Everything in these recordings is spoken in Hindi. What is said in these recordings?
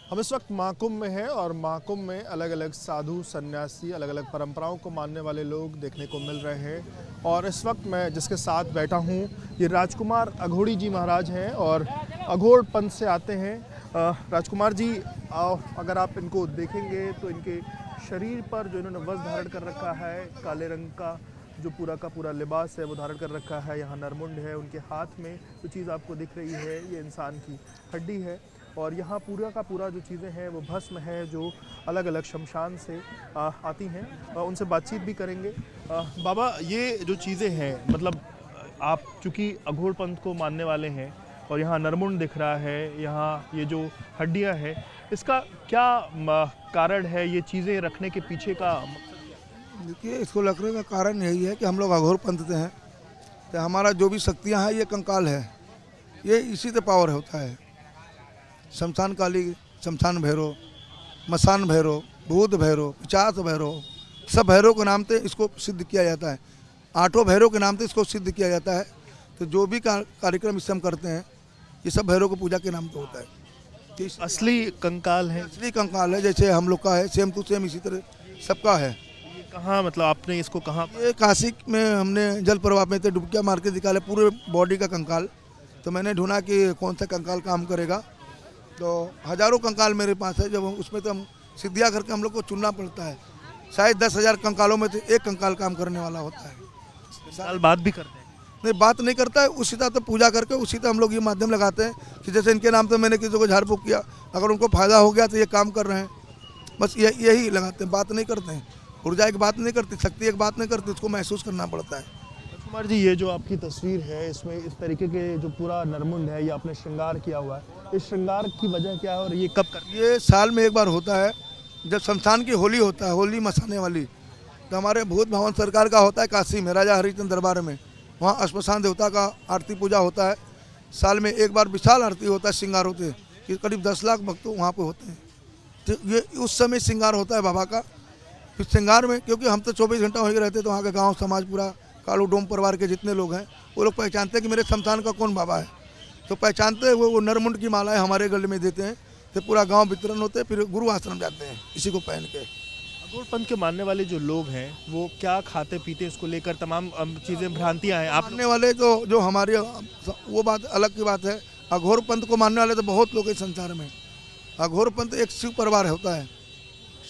हम इस वक्त महाकुंभ में हैं और महाकुंभ में अलग अलग साधु सन्यासी अलग अलग परंपराओं को मानने वाले लोग देखने को मिल रहे हैं। और इस वक्त मैं जिसके साथ बैठा हूँ ये राजकुमार अघोड़ी जी महाराज हैं और अघोड़ पंथ से आते हैं। राजकुमार जी, अगर आप इनको देखेंगे तो इनके शरीर पर जो इन्होंने वस्त्र धारण कर रखा है, काले रंग का जो पूरा का पूरा लिबास है वो धारण कर रखा है। यहाँ नरमुंड है, उनके हाथ में जो चीज़ आपको दिख रही है ये इंसान की हड्डी है। और यहाँ पूरा का पूरा जो चीज़ें हैं वो भस्म है जो अलग अलग शमशान से आती हैं। उनसे बातचीत भी करेंगे। बाबा, ये जो चीज़ें हैं, मतलब आप चूँकि अघोड़ पंथ को मानने वाले हैं और यहाँ नरमुंड दिख रहा है, यहाँ ये जो हड्डियाँ हैं, इसका क्या कारण है? ये चीज़ें रखने के पीछे का देखिए, इसको रखने का कारण यही है कि हम लोग अघोर पंथ से हैं, तो हमारा जो भी शक्तियाँ हैं ये कंकाल है, ये इसी से पावर होता है। शमशान काली, शमशान भैरव, मसान भैरव, भूत भैरव, पिशाच भैरव, सब भैरव के नाम से इसको सिद्ध किया जाता है। आठों भैरव के नाम से इसको सिद्ध किया जाता है। तो जो भी कार्यक्रम इससे हम करते हैं ये सब भैरव को पूजा के नाम से होता है। असली कंकाल है? असली कंकाल है, जैसे हम लोग का है सेम टू सेम इसी तरह सबका है। कहाँ, मतलब आपने इसको कहाँ? ये काशी में हमने जल प्रवाह में थे डुबकिया मार के निकाले पूरे बॉडी का कंकाल। तो मैंने ढूंढा कि कौन सा कंकाल काम करेगा, तो हज़ारों कंकाल मेरे पास है। जब उसमें तो हम सिद्धियाँ करके हम लोग को चुनना पड़ता है। शायद 10,000 कंकालों में से एक कंकाल काम करने वाला होता है। साल बात भी करते हैं? नहीं, बात नहीं करता है, उसी तरह तो पूजा करके उसी तरह हम लोग ये माध्यम लगाते हैं कि जैसे इनके नाम से मैंने किसी को झाड़ फूक किया, अगर उनको फ़ायदा हो गया तो ये काम कर रहे हैं, बस यही लगाते हैं। बात नहीं करते हैं, ऊर्जा एक बात नहीं करती, शक्ति एक बात नहीं करती, इसको महसूस करना पड़ता है। कुमार जी, ये जो आपकी तस्वीर है इसमें इस तरीके के जो पूरा नरमुंड है ये आपने श्रृंगार किया हुआ है, इस श्रृंगार की वजह क्या है और ये कब कर? ये साल में एक बार होता है, जब शमशान की होली होता है, होली मसाने वाली। तो हमारे भूत भवन सरकार का होता है काशी में, राजा हरिचंद दरबार में, वहाँ श्मशान देवता का आरती पूजा होता है। साल में एक बार विशाल आरती होता है, श्रृंगार होते हैं कि करीब 10 लाख भक्त वहाँ पे होते हैं। तो ये उस समय श्रृंगार होता है बाबा का। फिर श्रृंगार में क्योंकि हम तो 24 घंटा वहीं रहते, तो वहाँ का गाँव समाज पूरा कालू डोम परिवार के जितने लोग हैं वो लोग पहचानते हैं कि मेरे शमशान का कौन बाबा है। तो पहचानते हैं, वो नरमुंड की मालाएं हमारे गले में देते हैं। तो पूरा गांव वितरण होते हैं, फिर गुरु आश्रम जाते हैं इसी को पहन के। अघोड़ पंथ के मानने वाले जो लोग हैं वो क्या खाते पीते, इसको लेकर तमाम चीज़ें भ्रांतियाँ हैं। आप मानने वाले तो जो हमारे वो बात अलग की बात है। अघोर पंथ को मानने वाले तो बहुत लोग हैं संसार में। अघोर पंथ एक शिव परिवार होता है,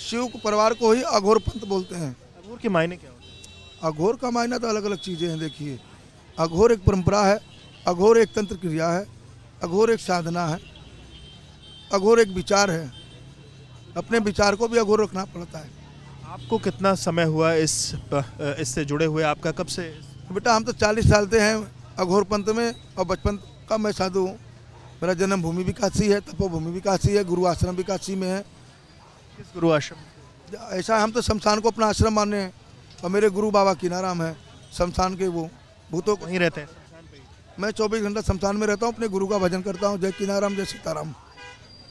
शिव परिवार को ही अघोर पंथ बोलते हैं। अघोर के मायने क्या होते हैं? अघोर का मायना तो अलग अलग चीज़ें हैं। देखिए, अघोर एक परंपरा है, अघोर एक तंत्र क्रिया है, अघोर एक साधना है, अघोर एक विचार है। अपने विचार को भी अघोर रखना पड़ता है। आपको कितना समय हुआ इससे जुड़े हुए? आपका कब से? बेटा, हम तो 40 साल से हैं अघोर पंथ में, और बचपन का मैं साधु हूँ। मेरा जन्म भूमि भी काशी है, तपोभूमि भी काशी है, गुरु आश्रम भी काशी में है। किस गुरु आश्रम? ऐसा हम तो शमशान को अपना आश्रम माने हैं, और मेरे गुरु बाबा कीनाराम है शमशान के, वो भूतों को वहीं रहते हैं? मैं 24 घंटा शमशान में रहता हूँ, अपने गुरु का भजन करता हूँ। जय कीनाराम, जय सीताराम।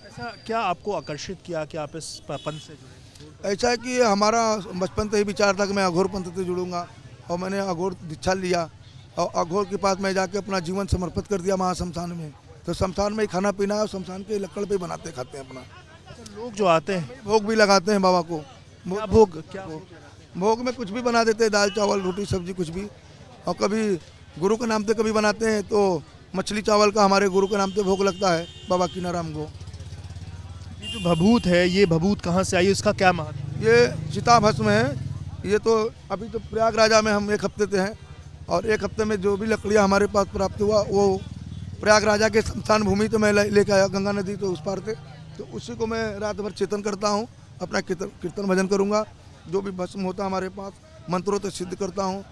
ऐसा क्या आपको आकर्षित किया कि आप इस पंथ से जुड़े? ऐसा है कि हमारा बचपन से ही विचार था कि मैं अघोर पंथ से जुड़ूंगा, और मैंने अघोर दीक्षा लिया, और अघोर के पास मैं जाके अपना जीवन समर्पित कर दिया महाशमशान में। तो शमशान में ही खाना पीना है, और शमशान के लकड़ पे बनाते खाते हैं अपना। तो लोग जो आते हैं भोग भी लगाते हैं बाबा को। क्या भोग? क्या भोग में कुछ भी बना देते हैं, दाल चावल रोटी सब्जी कुछ भी। और कभी गुरु के नाम से कभी बनाते हैं तो मछली चावल का हमारे गुरु के नाम से भोग लगता है बाबा कीनाराम को। ये जो भभूत है, ये भभूत कहाँ से आई, इसका क्या महत्व? ये चिता भस्म है। ये तो अभी तो प्रयागराजा में हम 1 हफ्ते से हैं, और 1 हफ्ते में जो भी लकड़ियाँ हमारे पास प्राप्त हुआ वो प्रयागराजा के शमशान भूमि तो मैं लेके आया, गंगा नदी तो उस पार थे। तो उसी को मैं रात भर चिंतन करता हूँ, अपना कीर्तन भजन करूँगा। जो भी भस्म होता हमारे पास मंत्रों से सिद्ध करता हूँ।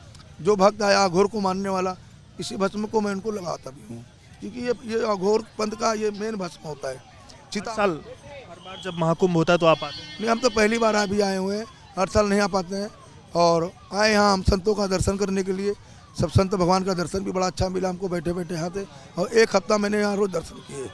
जो भक्त आया अघोर को मानने वाला, इसी भस्म को मैं उनको लगाता भी हूँ, क्योंकि ये अघोर पंथ का ये मेन भस्म होता है। हर साल, हर बार जब महाकुंभ होता है तो आप आते हैं? नहीं, हम तो पहली बार अभी आए हुए हैं, हर साल नहीं आ पाते हैं। और आए यहाँ हम संतों का दर्शन करने के लिए। सब संत भगवान का दर्शन भी बड़ा अच्छा मिला हमको, बैठे बैठे यहाँ थे। और 1 हफ्ता मैंने यहाँ रोज दर्शन किए।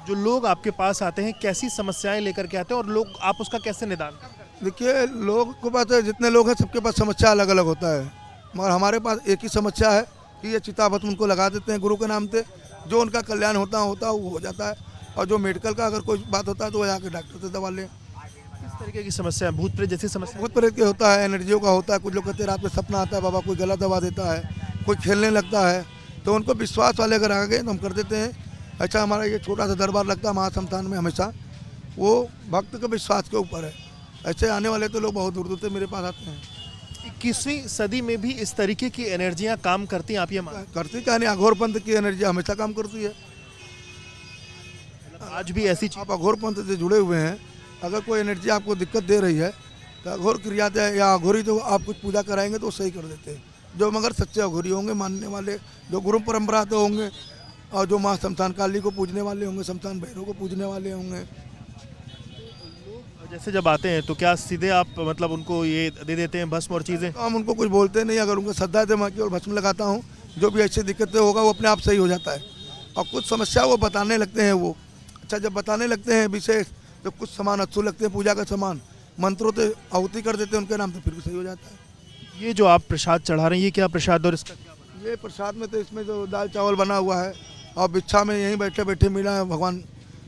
जो लोग आपके पास आते हैं कैसी समस्याएं लेकर के आते हैं और लोग आप उसका कैसे निदान करते हैं? देखिए, लोग के पास जितने लोग हैं सबके पास समस्या अलग अलग होता है, मगर हमारे पास एक ही समस्या है कि ये चिता भस्म उनको लगा देते हैं गुरु के नाम से। जो उनका कल्याण होता वो हो जाता है। और जो मेडिकल का अगर कोई बात होता है तो वो जाके डॉक्टर से दवा लें। किस तरीके की समस्या है? भूत प्रेत जैसी समस्या? भूत प्रेत के होता है, एनर्जियों का होता है। कुछ लोग कहते हैं रात में सपना आता है बाबा कोई गलत दवा देता है, कोई खेलने लगता है, तो उनको विश्वास वाले अगर आ गए तो हम कर देते हैं। अच्छा, हमारा ये छोटा सा दरबार लगता है महासंस्थान में, हमेशा वो भक्त के विश्वास के ऊपर है। ऐसे आने वाले तो लोग बहुत दूर दूर से मेरे पास आते हैं। 21वीं सदी में भी इस तरीके की एनर्जियां काम करती हैं, आप ये करती क्या नहीं, अघोर पंथ की एनर्जी हमेशा काम करती है। आज भी ऐसी चीज? आप अघोर पंथ से जुड़े हुए हैं, अगर कोई एनर्जी आपको दिक्कत दे रही है तो अघोर क्रिया या अघोरी तो आप कुछ पूजा कराएंगे तो सही कर देते हैं। जो मगर सच्चे अघोरी होंगे, मानने वाले, जो गुरु परंपरा तो होंगे, और जो माँ शमशान काली को पूजने वाले होंगे, शमशान भैरव को पूजने वाले होंगे। जैसे जब आते हैं तो क्या सीधे आप मतलब उनको ये दे देते हैं भस्म और चीज़ें? तो हम उनको कुछ बोलते नहीं, अगर उनको श्रद्धा है तो मैं केवल भस्म लगाता हूँ। जो भी ऐसी दिक्कतें होगा वो अपने आप सही हो जाता है। और कुछ समस्या वो बताने लगते हैं वो। अच्छा, जब बताने लगते हैं विशेष तो कुछ सामान अच्छे लगते हैं, पूजा का सामान, मंत्रों से आहुति कर देते हैं उनके नाम, तो फिर भी सही हो जाता है। ये जो आप प्रसाद चढ़ा रहे हैं, ये क्या प्रसाद और इसका क्या बना? ये प्रसाद में तो इसमें जो दाल चावल बना हुआ है और भिक्षा में यहीं बैठे बैठे मिला है भगवान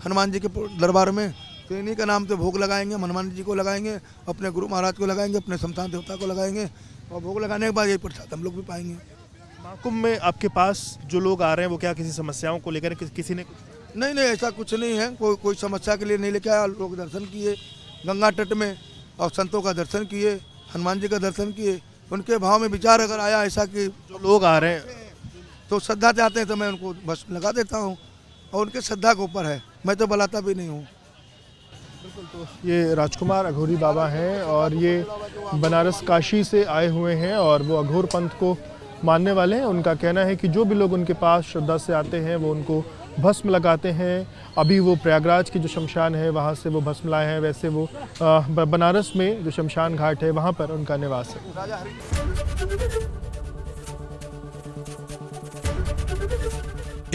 हनुमान जी के दरबार में, तो इन्हीं का नाम से भोग लगाएंगे। हनुमान जी को लगाएंगे, अपने गुरु महाराज को लगाएंगे, अपने शमशान देवता को लगाएंगे, और भोग लगाने के बाद यही प्रसाद हम लोग भी पाएंगे। महाकुंभ में आपके पास जो लोग आ रहे हैं वो क्या किसी समस्याओं को लेकर किसी ने? नहीं नहीं, ऐसा कुछ नहीं है। कोई समस्या के लिए नहीं लेके आया। लोग दर्शन किए गंगा तट में, और संतों का दर्शन किए, हनुमान जी का दर्शन किए। उनके भाव में विचार अगर आया ऐसा कि जो लोग आ रहे हैं तो श्रद्धा चाहते हैं तो मैं उनको बस लगा देता हूँ, और उनके श्रद्धा के ऊपर है, मैं तो बुलाता भी नहीं हूँ। तो ये राजकुमार अघोरी बाबा हैं और ये बनारस काशी से आए हुए हैं और वो अघोर पंथ को मानने वाले हैं। उनका कहना है कि जो भी लोग उनके पास श्रद्धा से आते हैं वो उनको भस्म लगाते हैं। अभी वो प्रयागराज की जो शमशान है वहाँ से वो भस्म लाए हैं, वैसे वो बनारस में जो शमशान घाट है वहाँ पर उनका निवास है।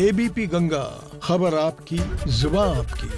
एबीपी गंगा, खबर आपकी, जुबान आपकी।